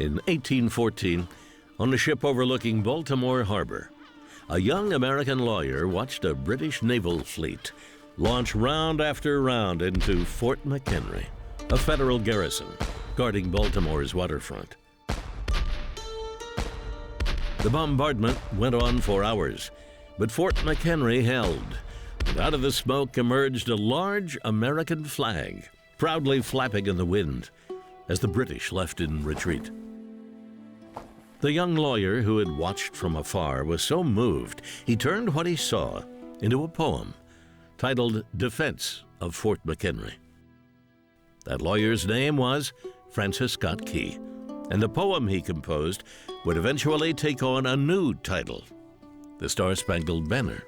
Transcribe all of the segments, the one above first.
In 1814, on a ship overlooking Baltimore Harbor, a young American lawyer watched a British naval fleet launch round after round into Fort McHenry, a federal garrison guarding Baltimore's waterfront. The bombardment went on for hours, but Fort McHenry held, and out of the smoke emerged a large American flag, proudly flapping in the wind as the British left in retreat. The young lawyer who had watched from afar was so moved, he turned what he saw into a poem titled Defense of Fort McHenry. That lawyer's name was Francis Scott Key, and the poem he composed would eventually take on a new title, the Star-Spangled Banner.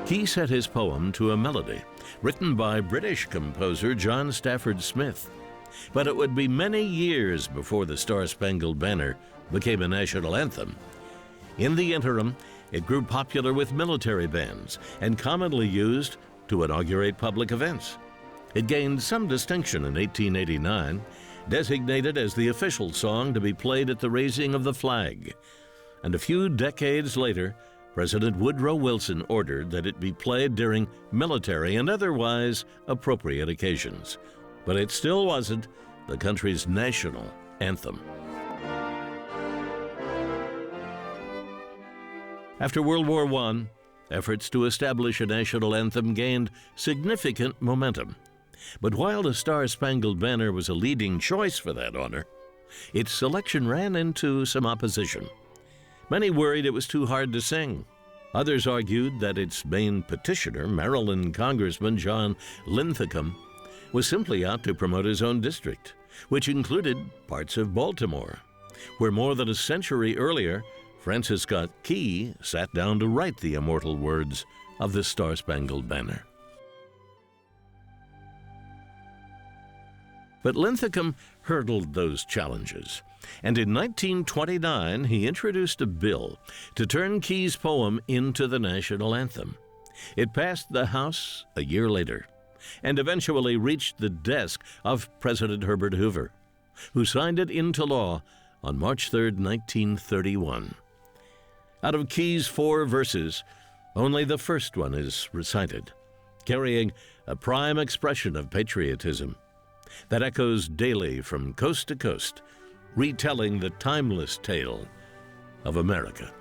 Key set his poem to a melody written by British composer John Stafford Smith, but it would be many years before the Star-Spangled Banner became a national anthem. In the interim, it grew popular with military bands and commonly used to inaugurate public events. It gained some distinction in 1889, designated as the official song to be played at the raising of the flag. And a few decades later, President Woodrow Wilson ordered that it be played during military and otherwise appropriate occasions. But it still wasn't the country's national anthem. After World War I, efforts to establish a national anthem gained significant momentum. But while the Star-Spangled Banner was a leading choice for that honor, its selection ran into some opposition. Many worried it was too hard to sing. Others argued that its main petitioner, Maryland Congressman John Linthicum, was simply out to promote his own district, which included parts of Baltimore, where more than a century earlier, Francis Scott Key sat down to write the immortal words of the Star-Spangled Banner. But Linthicum hurdled those challenges, and in 1929 he introduced a bill to turn Key's poem into the national anthem. It passed the House a year later, and eventually reached the desk of President Herbert Hoover, who signed it into law on March 3, 1931. Out of Key's 4 verses, only the first one is recited, carrying a prime expression of patriotism that echoes daily from coast to coast, retelling the timeless tale of America.